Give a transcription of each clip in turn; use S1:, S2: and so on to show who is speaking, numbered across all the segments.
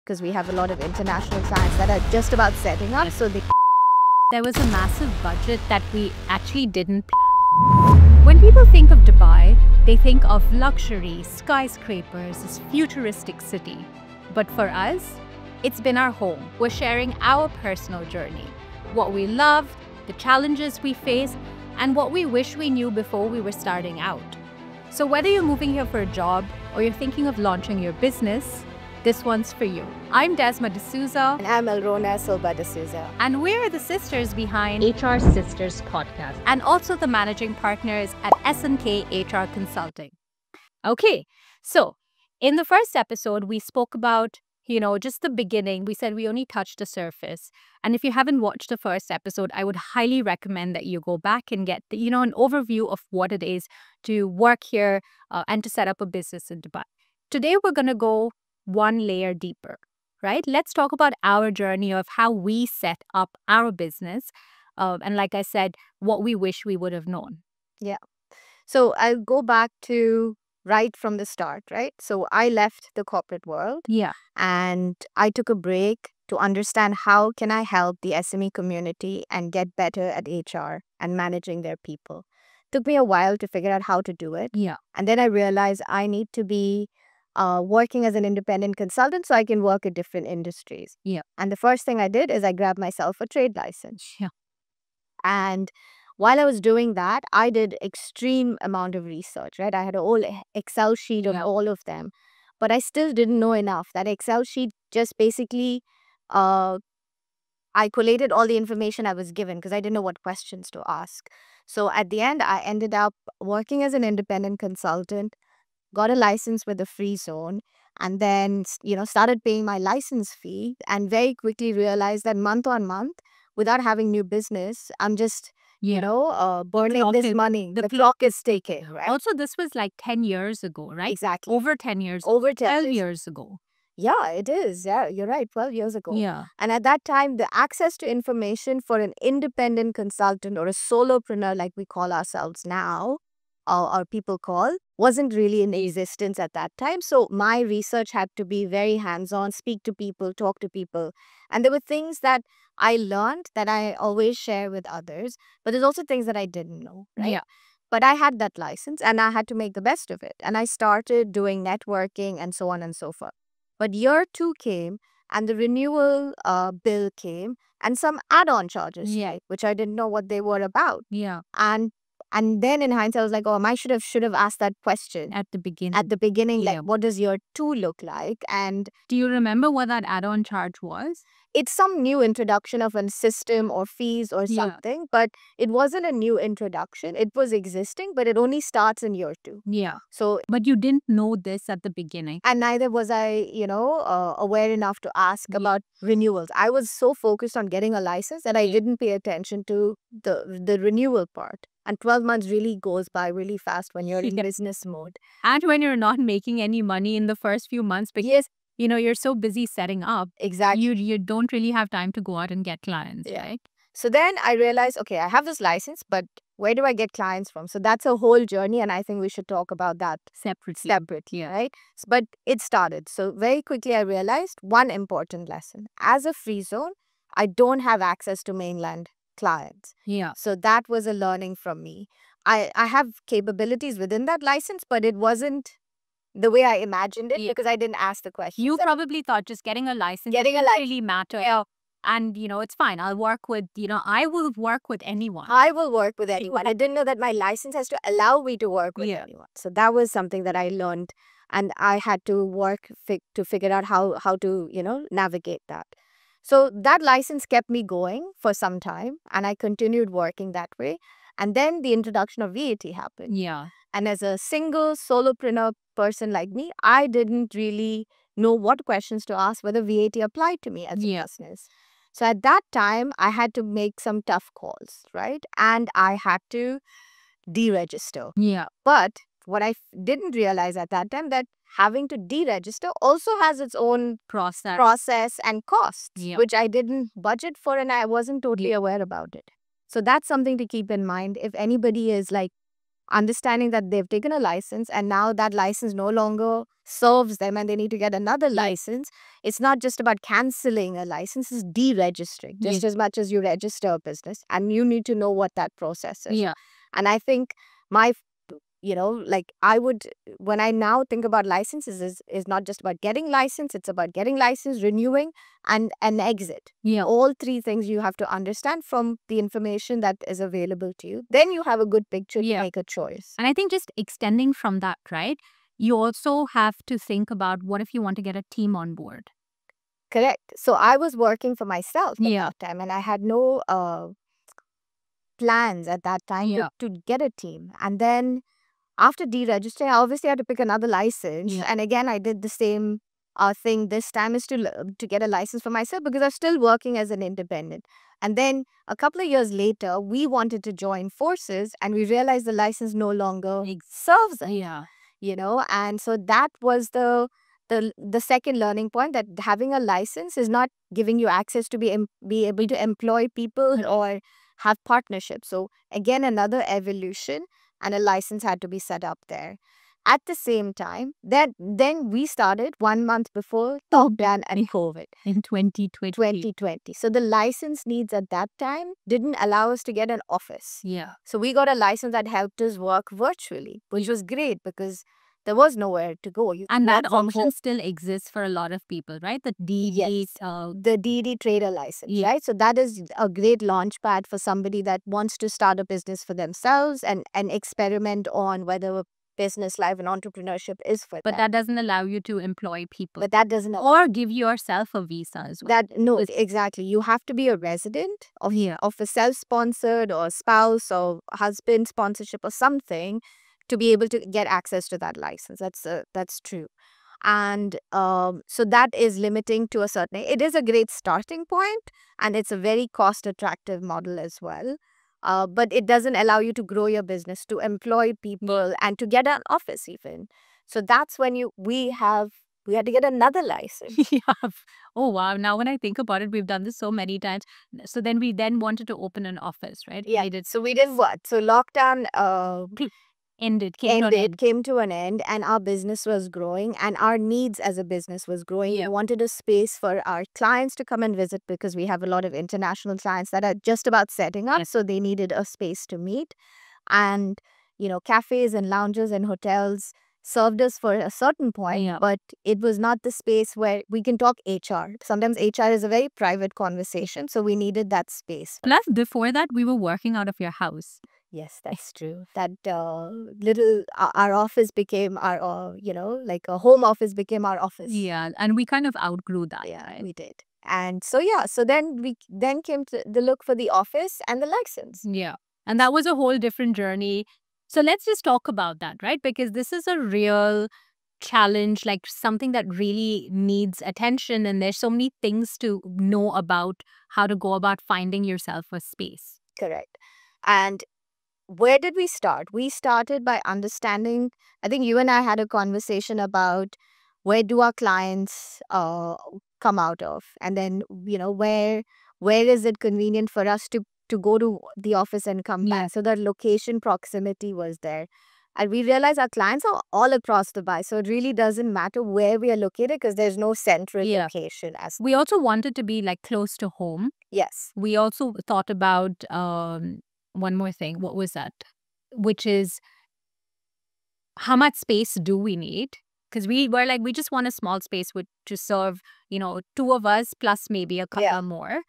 S1: because we have a lot of international clients that are just about setting up. So
S2: there was a massive budget that we actually didn't plan. When people think of Dubai, they think of luxury, skyscrapers, this futuristic city. But for us, it's been our home. We're sharing our personal journey, what we love, the challenges we face, and what we wish we knew before we were starting out. So whether you're moving here for a job or you're thinking of launching your business, this one's for you. I'm Desma D'Souza.
S1: And I'm Elrona Silva D'Souza.
S2: And we're the sisters behind
S3: HR Sisters Podcast.
S2: And also the managing partners at S&K HR Consulting. Okay, so in the first episode, we spoke about, just the beginning. We said we only touched the surface. And if you haven't watched the first episode, I would highly recommend that you go back and get, an overview of what it is to work here and to set up a business in Dubai. Today, we're going to go one layer deeper, right? Let's talk about our journey of how we set up our business. And like I said, what we wish we would have known.
S1: Yeah. So I'll go back to right from the start, right? So I left the corporate world.
S2: Yeah.
S1: And I took a break to understand how can I help the SME community and get better at HR and managing their people. Took me a while to figure out how to do it.
S2: Yeah.
S1: And then I realized I need to be working as an independent consultant so I can work in different industries.
S2: Yeah.
S1: And the first thing I did is I grabbed myself a trade license.
S2: Yeah.
S1: And while I was doing that, I did extreme amount of research, right? I had a whole Excel sheet of all of them, but I still didn't know enough. That Excel sheet just basically, I collated all the information I was given because I didn't know what questions to ask. So at the end, I ended up working as an independent consultant, got a license with a free zone, and then, started paying my license fee and very quickly realized that month on month, without having new business, I'm just burning this money. The clock is ticking, right?
S2: Also, this was like 10 years ago, right?
S1: Exactly.
S2: Over 10 years.
S1: Over
S2: 12 years ago.
S1: Yeah, it is. Yeah, you're right. 12 years ago.
S2: Yeah.
S1: And at that time, the access to information for an independent consultant or a solopreneur, like we call ourselves now, or people call, wasn't really in existence at that time. So my research had to be very hands-on, speak to people, talk to people. And there were things that I learned that I always share with others, but there's also things that I didn't know, right?
S2: Yeah.
S1: But I had that license and I had to make the best of it. And I started doing networking and so on and so forth. But year 2 came and the renewal bill came and some add-on charges,
S2: Yeah.
S1: which I didn't know what they were about.
S2: Yeah.
S1: And then in hindsight, I was like, I should have asked that question
S2: At the beginning.
S1: at the beginning.
S2: Yeah.
S1: Like, what does year 2 look like? And
S2: do you remember what that add-on charge was?
S1: it's some new introduction of a system or fees or something, but it wasn't a new introduction. It was existing, but it only starts in year 2.
S2: Yeah.
S1: So,
S2: but you didn't know this at the beginning.
S1: and neither was I, aware enough to ask about renewals. I was so focused on getting a license that I didn't pay attention to the renewal part. And 12 months really goes by really fast when you're in business mode.
S2: And when you're not making any money in the first few months because, you're so busy setting up.
S1: Exactly.
S2: You don't really have time to go out and get clients, right?
S1: So then I realized, okay, I have this license, but where do I get clients from? So that's a whole journey. And I think we should talk about that separately, right? But it started. So very quickly, I realized one important lesson. As a free zone, I don't have access to mainland clients.
S2: Yeah.
S1: So that was a learning from me. I have capabilities within that license, but it wasn't the way I imagined it because I didn't ask the question.
S2: You probably thought just getting a license doesn't really matter. Yeah. And, it's fine. I'll work with, I will work with anyone.
S1: I will work with anyone. I didn't know that my license has to allow me to work with anyone. So that was something that I learned and I had to work to figure out how to, navigate that. So that license kept me going for some time and I continued working that way. And then the introduction of VAT happened.
S2: Yeah.
S1: And as a single solopreneur person like me, I didn't really know what questions to ask, whether VAT applied to me as a business. So at that time, I had to make some tough calls, right? And I had to deregister.
S2: Yeah.
S1: But what I didn't realize at that time that having to deregister also has its own process and costs, which I didn't budget for and I wasn't totally aware about it. So that's something to keep in mind. If anybody is like understanding that they've taken a license and now that license no longer serves them and they need to get another license. It's not just about canceling a license, it's deregistering just as much as you register a business, and you need to know what that process is. And I think my like I would, when I now think about licenses, is not just about getting license, it's about getting license, renewing, and an exit. All three things you have to understand from the information that is available to you. Then you have a good picture to make a choice.
S2: And I think just extending from that, right? You also have to think about what if you want to get a team on board.
S1: Correct. So I was working for myself at that time, and I had no plans at that time to get a team. And then after deregistering, I obviously had to pick another license. And again, I did the same thing. This time is to get a license for myself because I was still working as an independent. And then a couple of years later, we wanted to join forces, and we realized the license no longer serves us. And so that was the second learning point, that having a license is not giving you access to be able to employ people or have partnerships. So again, another evolution, and a license had to be set up there. At the same time, then we started 1 month before lockdown and COVID.
S2: In 2020.
S1: So the license needs at that time didn't allow us to get an office. So we got a license that helped us work virtually, which was great because there was nowhere to go.
S2: And that option still exists for a lot of people, right? The DED.
S1: The DED trader license, right? So that is a great launch pad for somebody that wants to start a business for themselves and experiment on whether business life and entrepreneurship is for
S2: But
S1: them.
S2: that doesn't allow you to employ people.
S1: But that doesn't
S2: or give yourself a visa as well.
S1: No, exactly. You have to be a resident of a self-sponsored or spouse or husband sponsorship or something to be able to get access to that license. That's true. And so that is limiting to a certain. It is a great starting point, and it's a very cost attractive model as well. But it doesn't allow you to grow your business, to employ people, and to get an office even. So that's when we had to get another license.
S2: Oh, wow. Now, when I think about it, we've done this so many times. So then we wanted to open an office, right?
S1: So we did what? So lockdown came to an end, and our business was growing, and our needs as a business was growing. We wanted a space for our clients to come and visit because we have a lot of international clients that are just about setting up. So they needed a space to meet. And, cafes and lounges and hotels served us for a certain point, but it was not the space where we can talk HR. Sometimes HR is a very private conversation, so we needed that space.
S2: Plus, before that, we were working out of your house.
S1: Yes, that's true. That our office became our, like a home office became our office.
S2: Yeah, and we kind of outgrew that.
S1: Yeah,
S2: right?
S1: we did. And so, so then we came to the look for the office and the license.
S2: Yeah, and that was a whole different journey. So let's just talk about that, right? Because this is a real challenge, like something that really needs attention. And there's so many things to know about how to go about finding yourself a space.
S1: Correct. And where did we start? We started by understanding, I think you and I had a conversation about where do our clients come out of? And then, where is it convenient for us to go to the office and come back? So the location proximity was there. And we realized our clients are all across Dubai. So it really doesn't matter where we are located because there's no central location.
S2: We also wanted to be like close to home.
S1: Yes.
S2: We also thought about one more thing. What was that? Which is, how much space do we need? Because we were like, we just want a small space to serve, 2 of us plus maybe a couple more.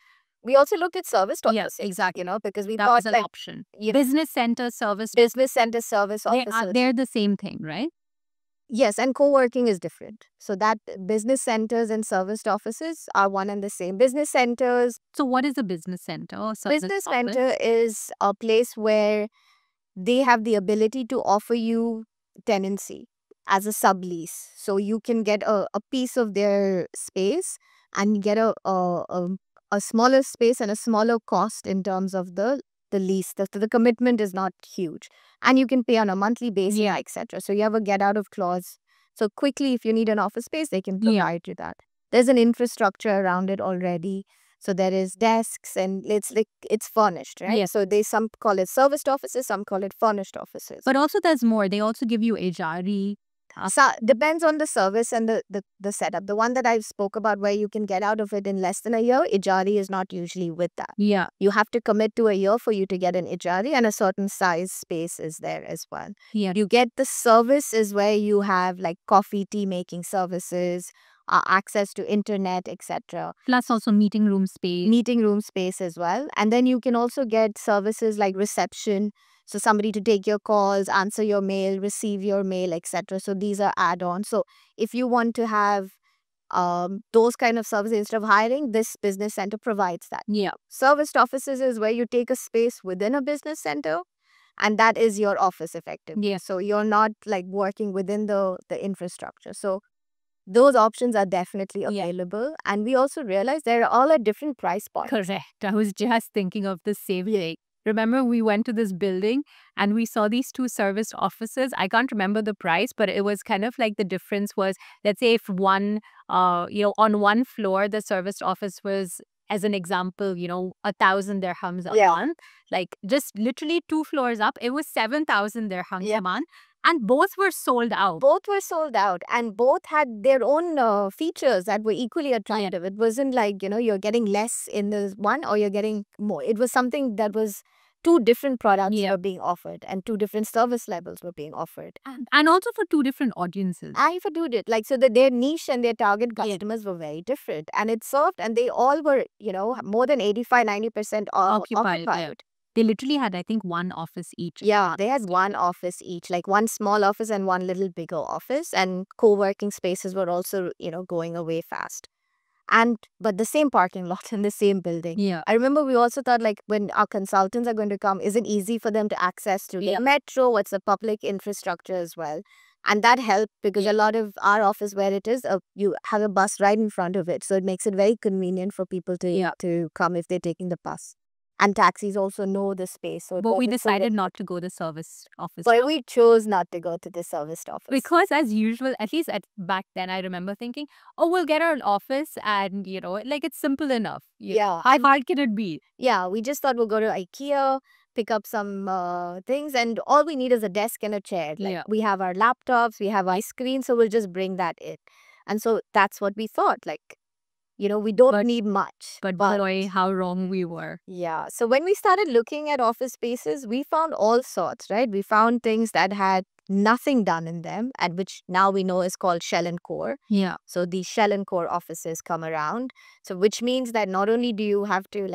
S1: We also looked at service offices.
S2: Yes, exactly.
S1: Because we
S2: that
S1: thought
S2: was an option. Business center service
S1: offices.
S2: They're the same thing, right?
S1: Yes, and co-working is different. So that business centers and serviced offices are one and the same. Business centers.
S2: So what is a business center or service
S1: Business
S2: office?
S1: center is a place where they have the ability to offer you tenancy as a sublease. So you can get a piece of their space and get a smaller space and a smaller cost in terms of the lease. The commitment is not huge. And you can pay on a monthly basis, etc. So you have a get out of clause. So quickly, if you need an office space, they can provide you that. There's an infrastructure around it already. So there is desks and it's furnished, right?
S2: Yes.
S1: So some call it serviced offices, some call it furnished offices.
S2: But also there's more. They also give you Ejari.
S1: So depends on the service and the setup. The one that I spoke about where you can get out of it in less than a year, Ejari is not usually with that.
S2: Yeah.
S1: You have to commit to a year for you to get an Ejari, and a certain size space is there as well.
S2: Yeah.
S1: You get the service is where you have like coffee, tea making services, access to internet, etc.
S2: Plus also meeting room space.
S1: Meeting room space as well. And then you can also get services like reception. So somebody to take your calls, answer your mail, receive your mail, etc. So these are add-ons. So if you want to have those kind of services instead of hiring, this business center provides that.
S2: Yeah.
S1: Serviced offices is where you take a space within a business center, and that is your office effectively.
S2: Yeah.
S1: So you're not like working within the infrastructure. So those options are definitely available. And we also realize they're all at different price points.
S2: Correct. I was just thinking of the same thing. Remember, we went to this building and we saw these two serviced offices. I can't remember the price, but it was kind of like the difference was, let's say if one, on one floor, the serviced office was, as an example, 1,000 dirhams a month. Like just literally 2 floors up, it was 7,000 dirhams a month. And both were sold out.
S1: Both were sold out, and both had their own features that were equally attractive. It wasn't like, you're getting less in the one or you're getting more. It was something that was two different products were being offered and two different service levels were being offered.
S2: And also for two different audiences.
S1: And for two different, like, so that their niche and their target customers were very different. And it served, and they all were, more than 85-90% occupied.
S2: They literally had, I think, one office each.
S1: Yeah, they had one office each, like one small office and one little bigger office. And co-working spaces were also, going away fast. But the same parking lot in the same building.
S2: Yeah.
S1: I remember we also thought like when our consultants are going to come, is it easy for them to access to the metro? What's the public infrastructure as well? And that helped because a lot of our office where it is, you have a bus right in front of it. So it makes it very convenient for people to come if they're taking the bus. And taxis also know the space. So
S2: but we decided not to go to the service office.
S1: But we chose not to go to the serviced office.
S2: Because as usual, at least back then, I remember thinking, oh, we'll get our office and, like it's simple enough.
S1: Yeah.
S2: How hard can it be?
S1: Yeah, we just thought we'll go to IKEA, pick up some things, and all we need is a desk and a chair. Like we have our laptops, we have our screen, so we'll just bring that in. And so that's what we thought. Like, we don't need much.
S2: But boy, how wrong we were.
S1: Yeah. So when we started looking at office spaces, we found all sorts, right? We found things that had nothing done in them, and which now we know is called shell and core.
S2: Yeah.
S1: So these shell and core offices come around. So which means that not only do you have to
S2: you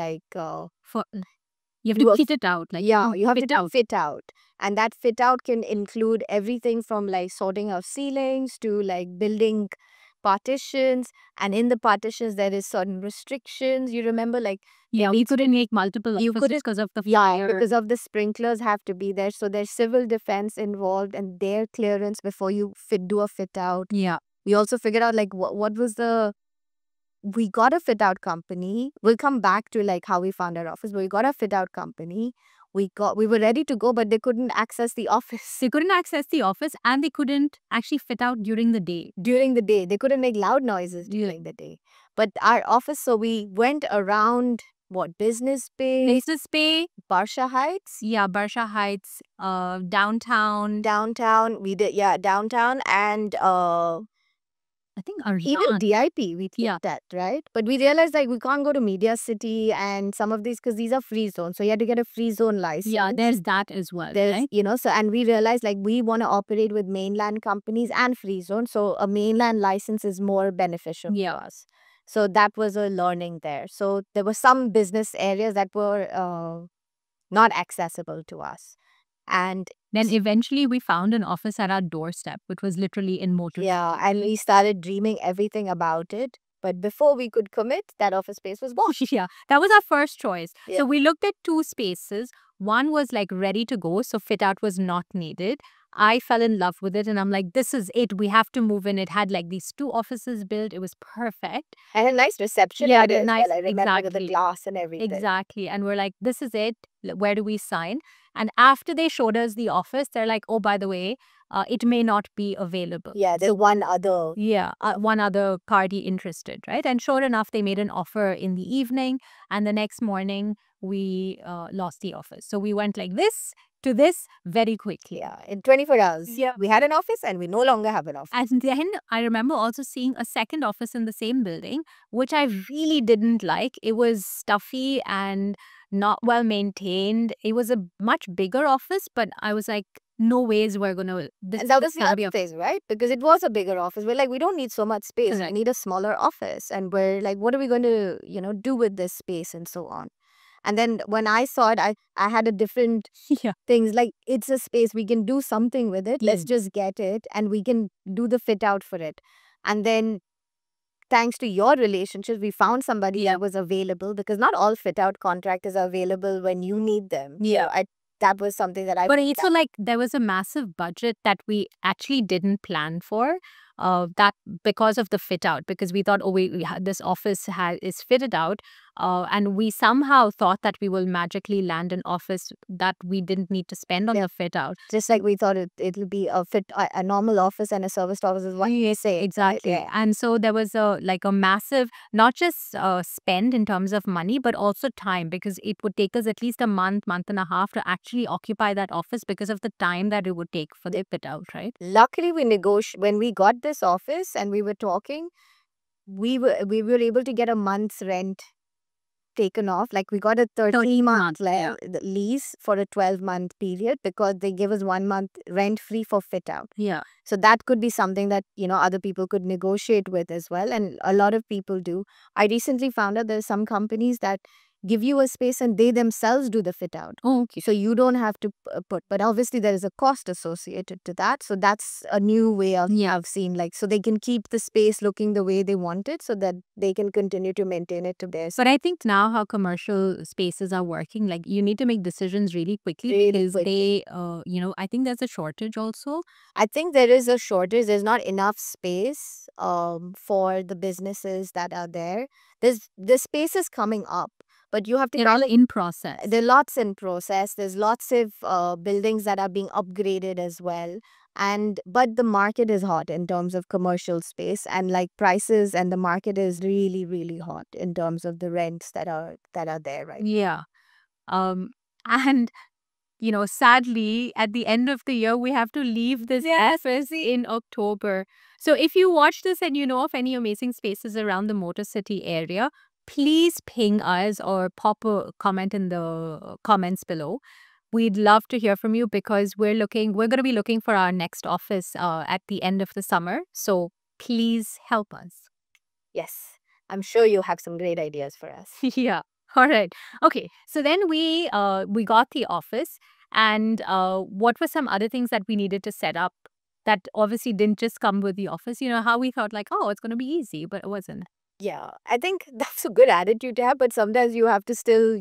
S2: have to fit it out.
S1: Like you have to fit out. And that fit out can include everything from like sorting out ceilings to like building partitions, and in the partitions there is certain restrictions. You remember, like
S2: we couldn't make multiple offices because of the fire.
S1: Because of the sprinklers have to be there. So there's civil defense involved and their clearance before you do a fit out.
S2: Yeah.
S1: We also figured out like what was we got a fit out company. We'll come back to like how we found our office, but we got a fit out company. We were ready to go, but they couldn't access the office.
S2: They couldn't access the office, and they couldn't actually fit out during the day.
S1: They couldn't make loud noises during the day. But our office, so we went around Business Bay, Barsha Heights.
S2: Yeah, Barsha Heights, downtown.
S1: We did, downtown, and
S2: I think
S1: even DIP, we did that, right? But we realized like we can't go to Media City and some of these because these are free zones. So you had to get a free zone license.
S2: Yeah, there's that as well.
S1: There's, so, and we realized like we want to operate with mainland companies and free zone. So a mainland license is more beneficial for us. So that was a learning there. So there were some business areas that were not accessible to us. And
S2: then eventually we found an office at our doorstep, which was literally in Motor.
S1: Yeah, and we started dreaming everything about it. But before we could commit, that office space was bought.
S2: Yeah, that was our first choice. So we looked at two spaces. One was like ready to go, so fit out was not needed. I fell in love with it and I'm like, this is it. We have to move in. It had like these 2 offices built. It was perfect.
S1: And a nice reception
S2: Yeah,
S1: area as
S2: nice.
S1: well. I remember with the
S2: Exactly.
S1: glass and everything.
S2: Exactly. And we're like, this is it. Where do we sign? And after they showed us the office, they're like, oh, by the way, it may not be available.
S1: Yeah, there's one other.
S2: Yeah, one other party interested, right? And sure enough, they made an offer in the evening. And the next morning, we lost the office. So we went like this to this very quickly.
S1: Yeah, in 24 hours.
S2: Yeah.
S1: We had an office and we no longer have an office.
S2: And then I remember also seeing a second office in the same building, which I really didn't like. It was stuffy and not well maintained. It was a much bigger office, but I was like, no ways we're going to.
S1: And that was the other thing, right? Because it was a bigger office. We're like, we don't need so much space.
S2: Correct.
S1: We need a smaller office. And we're like, what are we going to, do with this space and so on? And then when I saw it, I had a different
S2: Yeah.
S1: things like, it's a space, we can do something with it. Let's just get it and we can do the fit out for it. And then thanks to your relationships, we found somebody that was available, because not all fit out contractors are available when you need them.
S2: Yeah.
S1: So that was something that I.
S2: But also, like, there was a massive budget that we actually didn't plan for. That because of the fit out, because we thought, oh, this office is fitted out, and we somehow thought that we will magically land an office that we didn't need to spend on the fit out.
S1: Just like we thought it'll be a normal office and a serviced office is what you say.
S2: Exactly.
S1: Yeah.
S2: And so there was a massive, not just spend in terms of money, but also time, because it would take us at least a month and a half to actually occupy that office because of the time that it would take for the fit out, right?
S1: Luckily, when we got this office and we were talking, we were able to get a month's rent taken off. Like, we got a 30-month lease for a 12-month period, because they give us 1 month rent free for fit out.
S2: Yeah.
S1: So that could be something that, other people could negotiate with as well. And a lot of people do. I recently found out there's some companies that give you a space and they themselves do the fit out.
S2: Oh, okay.
S1: So you don't have to put, but obviously there is a cost associated to that. So that's a new way I've seen, like, so they can keep the space looking the way they want it, so that they can continue to maintain it to theirs.
S2: But I think now how commercial spaces are working, like, you need to make decisions really quickly because they, I think there's a shortage also.
S1: I think there is a shortage. There's not enough space for the businesses that are there. The space is coming up, but you have to.
S2: They're all in process.
S1: There are lots in process. There's lots of buildings that are being upgraded as well. But the market is hot in terms of commercial space, and like prices, and the market is really, really hot in terms of the rents that are there right now.
S2: Yeah. And sadly, at the end of the year, we have to leave this office in October. So if you watch this and you know of any amazing spaces around the Motor City area, please ping us or pop a comment in the comments below. We'd love to hear from you, because we're going to be looking for our next office at the end of the summer. So please help us.
S1: Yes, I'm sure you have some great ideas for us.
S2: Yeah. All right. Okay. So then we got the office, and what were some other things that we needed to set up that obviously didn't just come with the office? How we thought like, oh, it's going to be easy, but it wasn't.
S1: Yeah, I think that's a good attitude to have, but sometimes you have to still,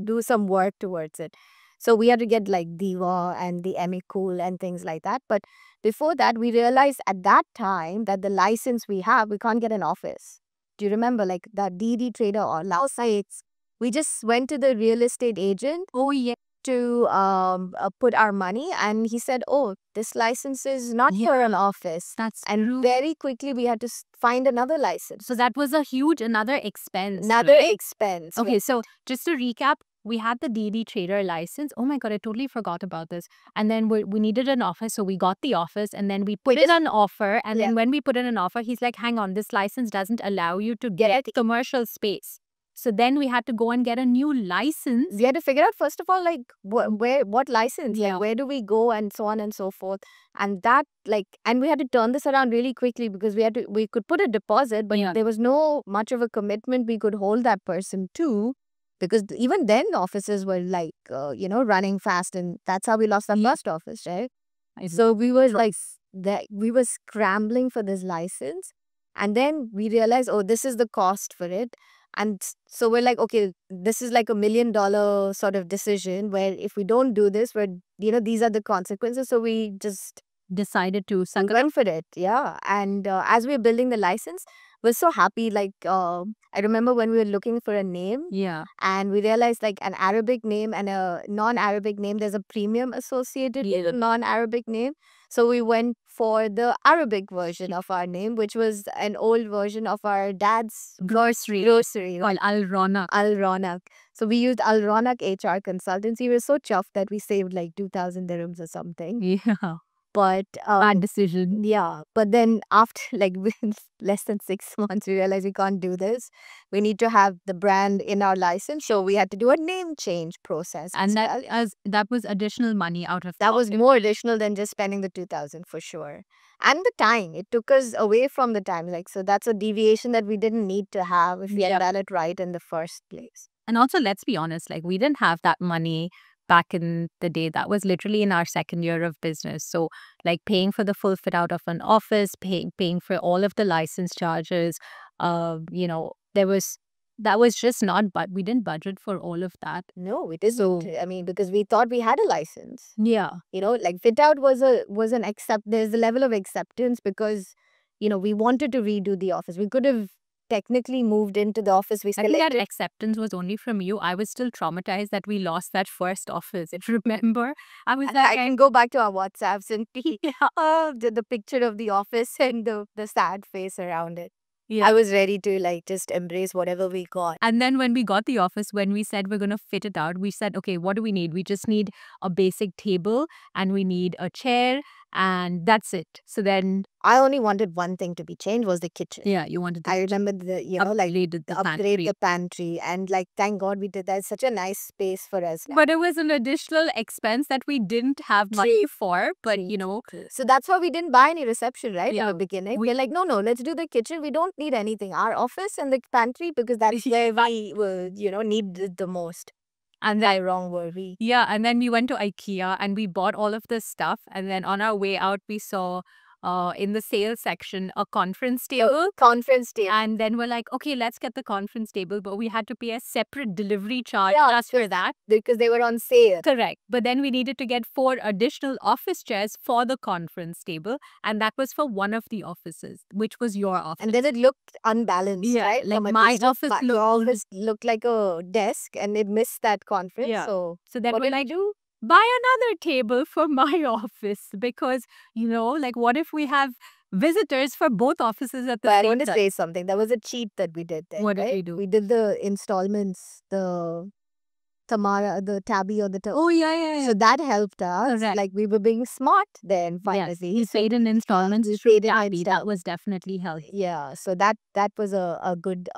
S1: do some work towards it. So we had to get like Diva and the Emicool and things like that. But before that, we realized at that time that the license we have, we can't get an office. Do you remember, like, that DD Trader or Lao sites? We just went to the real estate agent.
S2: Oh, yeah.
S1: To put our money, and he said, oh, this license is not for an office.
S2: That's
S1: and
S2: true.
S1: Very quickly we had to find another license.
S2: So that was another expense.
S1: Okay,
S2: so just to recap, we had the DD Trader license. Oh my God, I totally forgot about this. And then we needed an office, so we got the office, and then we put in an offer. And then when we put in an offer, he's like, hang on, this license doesn't allow you to get commercial space. So then we had to go and get a new license.
S1: We had to figure out, first of all, like, what license? Like, where do we go, and so on and so forth. And that, and we had to turn this around really quickly, because we could put a deposit, but there was no much of a commitment we could hold that person to, because even then the offices were like, running fast, and that's how we lost our first office, right? So we were like, we were scrambling for this license, and then we realized, oh, this is the cost for it. And so we're like, okay, this is like $1 million sort of decision where if we don't do this, these are the consequences. So we just
S2: Decided to suck it.
S1: went for it. Yeah. And as we were building the license, we're so happy. Like, I remember when we were looking for a name
S2: Yeah.
S1: and we realized like an Arabic name and a non-Arabic name, there's a premium associated with a non-Arabic name. So we went for the Arabic version of our name, which was an old version of our dad's
S2: Grocery.
S1: grocery,
S2: Al Ronak.
S1: Al Ronak. So we used Al Ronak HR consultancy. We were so chuffed that we saved like 2,000 dirhams or something.
S2: Yeah.
S1: But
S2: Bad decision.
S1: yeah, but then after like within less than 6 months, we realized we can't do this. We need to have the brand in our license. So we had to do a name change process.
S2: And
S1: as well.
S2: that was additional money out of
S1: That was
S2: pocket.
S1: more additional than just spending the 2,000 for sure. And the time, it took us away from the time. Like, so that's a deviation that we didn't need to have if we had
S2: Yeah.
S1: done it right in the first place.
S2: And also, let's be honest, like we didn't have that money back in the day. That was literally in our second year of business. So, like paying for the full fit out of an office, paying for all of the license charges, that was just not, but we didn't budget for all of that.
S1: No, we didn't.
S2: So-
S1: I mean, because we thought we had a license.
S2: Yeah.
S1: Like fit out was an accept. There's a level of acceptance because, we wanted to redo the office. We could have technically moved into the office we
S2: I think that
S1: selected.
S2: acceptance was only from you. I was still traumatized that we lost that first office. If you remember, I was
S1: And
S2: like,
S1: I can go back to our WhatsApps and see
S2: yeah.
S1: the picture of the office and the sad face around it.
S2: Yeah.
S1: I was ready to like just embrace whatever we got.
S2: And then when we got the office, when we said we're going to fit it out, we said, okay, what do we need? We just need a basic table and we need a chair and that's it. So then,
S1: I only wanted one thing to be changed was the kitchen.
S2: yeah, you wanted to
S1: I remember
S2: upgrade the
S1: upgrade
S2: pantry.
S1: the pantry and like thank God we did that. It's such a nice space for us.
S2: But it was an additional expense that we didn't have money for. But,
S1: So that's why we didn't buy any reception, right?
S2: Yeah,
S1: In the beginning.
S2: we-
S1: We're like, no, let's do the kitchen. We don't need anything. Our office and the pantry because that's where we need it the most.
S2: and
S1: Why
S2: then,
S1: wrong were we?
S2: yeah, and then we went to IKEA and we bought all of this stuff. And then on our way out, we saw in the sales section a conference table.
S1: Conference table.
S2: And then we're like, okay, let's get the conference table, but we had to pay a separate delivery charge
S1: Yeah,
S2: just for that.
S1: Because they were on sale.
S2: Correct. But then we needed to get 4 additional office chairs for the conference table. And that was for one of the offices, which was your office.
S1: And then it looked unbalanced,
S2: Yeah,
S1: right?
S2: like
S1: From a
S2: my
S1: distance,
S2: office
S1: but your office looked like a desk and it missed that conference.
S2: Yeah.
S1: So
S2: So then
S1: what
S2: we're
S1: did we
S2: like,
S1: do?
S2: buy another table for my office because, like what if we have visitors for both offices at the
S1: But I
S2: same
S1: want to
S2: time?
S1: say something. That was a cheat that we did there.
S2: What did we
S1: right?
S2: do?
S1: We did the installments, the Tamara, the Tabby or the
S2: Oh, yeah.
S1: So that helped us.
S2: Correct.
S1: Like we were being smart then
S2: Yes,
S1: finally.
S2: we
S1: So
S2: paid in installments.
S1: we
S2: through
S1: paid in
S2: Tabby. That
S1: installments.
S2: was definitely healthy.
S1: yeah, so that was a good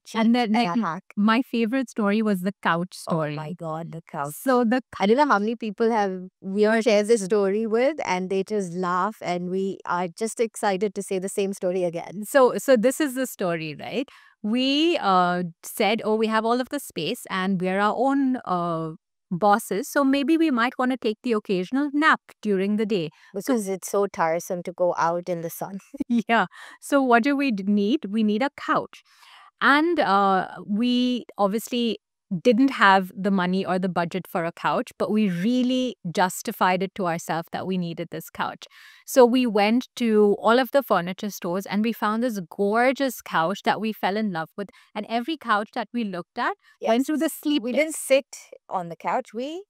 S1: cheat
S2: And then like,
S1: hack.
S2: my favorite story was the couch story.
S1: Oh my god, the couch.
S2: So
S1: I don't know how many people we all share this story with and they just laugh and we are just excited to say the same story again.
S2: So this is the story, right? We said, oh, we have all of the space and we're our own bosses. So maybe we might want to take the occasional nap during the day.
S1: Because it's so tiresome to go out in the sun.
S2: Yeah. So what do we need? We need a couch. And we obviously didn't have the money or the budget for a couch, but we really justified it to ourselves that we needed this couch. So we went to all of the furniture stores and we found this gorgeous couch that we fell in love with. And every couch that we looked at went through the sleep
S1: We
S2: test.
S1: didn't sit on the couch. We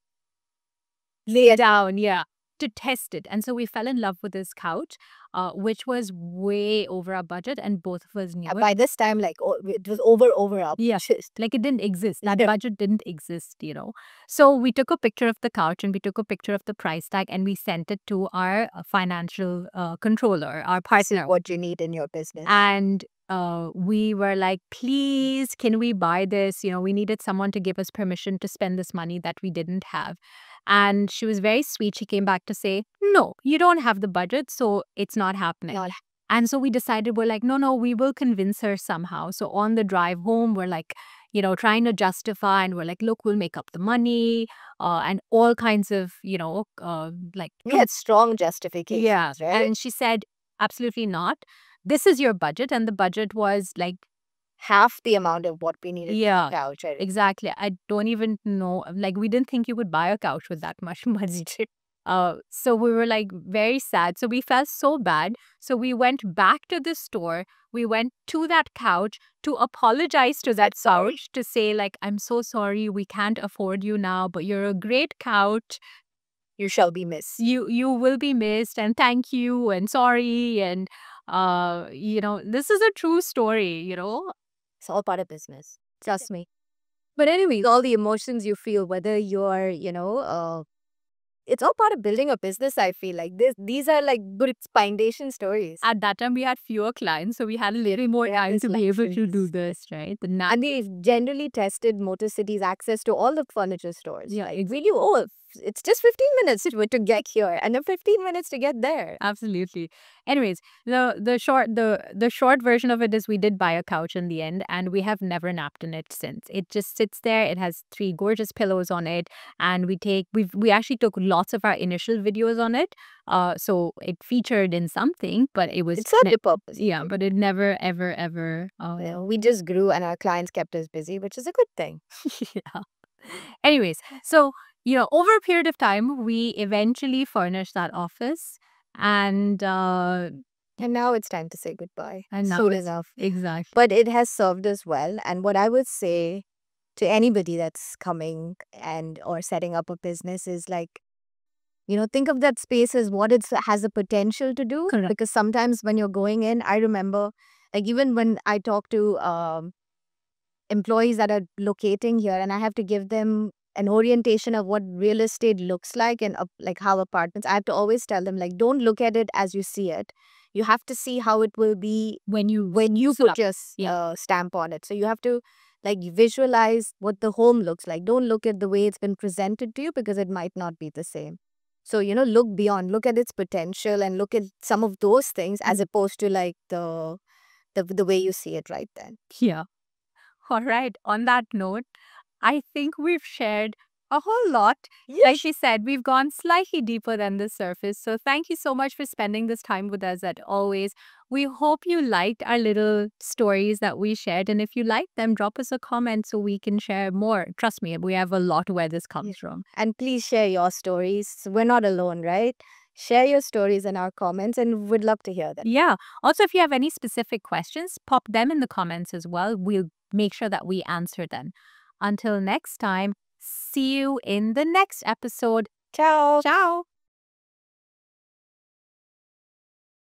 S2: Lay down, yeah, to test it. And so we fell in love with this couch, which was way over our budget, and both of us knew it.
S1: by this time like it was over our
S2: Yeah.
S1: budget.
S2: Like it didn't exist. That
S1: Yeah.
S2: budget didn't exist, So we took a picture of the couch and we took a picture of the price tag and we sent it to our financial controller, our
S1: This is
S2: partner.
S1: what you need in your business.
S2: And we were like, please, can we buy this? We needed someone to give us permission to spend this money that we didn't have. And she was very sweet. She came back to say, no, you don't have the budget, so it's not happening.
S1: Not
S2: And so we decided, we're like, no, we will convince her somehow. So on the drive home, we're like, trying to justify, and we're like, look, we'll make up the money, and all kinds of, like,
S1: we had strong justifications,
S2: yeah.
S1: right?
S2: And she said, absolutely not. This is your budget. And the budget was like
S1: half the amount of what we needed
S2: Yeah.
S1: for the couch.
S2: Exactly. I don't even know. Like, we didn't think you could buy a couch with that much money. So we were like very sad. So we felt so bad. So we went back to the store. We went to that couch to apologize to that couch to say, like, I'm so sorry. We can't afford you now, but you're a great couch.
S1: You shall be missed.
S2: You will be missed, and thank you and sorry. And this is a true story,
S1: It's all part of business. Trust me. But anyways, all the emotions you feel, whether you're, it's all part of building a business, I feel like. These are like good foundation stories.
S2: At that time we had fewer clients, so we had a little more time to be able to do this, right?
S1: And they generally tested Motor City's access to all the furniture stores.
S2: Yeah,
S1: Like, we knew, oh, it's just 15 minutes to get here and then 15 minutes to get there.
S2: Absolutely. Anyways, the short version of it is we did buy a couch in the end, and we have never napped in it since. It just sits there. It has 3 gorgeous pillows on it, and we actually took lots of our initial videos on it. So it featured in something, but it was
S1: It served a purpose.
S2: yeah, but it never ever.
S1: We just grew and our clients kept us busy, which is a good thing.
S2: Yeah. Anyways, so over a period of time, we eventually furnished that office, and
S1: now it's time to say goodbye.
S2: And now
S1: Soon
S2: it's-
S1: enough.
S2: exactly.
S1: But it has served us well. And what I would say to anybody that's coming or setting up a business is like, think of that space as what it has a potential to do.
S2: Correct.
S1: Because sometimes when you're going in, I remember, like, even when I talk to employees that are locating here, and I have to give them an orientation of what real estate looks like and like how apartments, I have to always tell them, like, don't look at it as you see it. You have to see how it will be
S2: when you
S1: put your
S2: Yeah.
S1: stamp on it. So you have to like visualize what the home looks like. Don't look at the way it's been presented to you because it might not be the same. So, look beyond, look at its potential and look at some of those things as opposed to like the way you see it right then.
S2: Yeah. All right. On that note, I think we've shared a whole lot. Like she said, we've gone slightly deeper than the surface. So thank you so much for spending this time with us as always. We hope you liked our little stories that we shared. And if you liked them, drop us a comment so we can share more. Trust me, we have a lot where this comes from.
S1: And please share your stories. We're not alone, right? Share your stories in our comments and we'd love to hear them.
S2: Yeah. Also, if you have any specific questions, pop them in the comments as well. We'll make sure that we answer them. Until next time, see you in the next episode.
S1: Ciao.
S2: Ciao.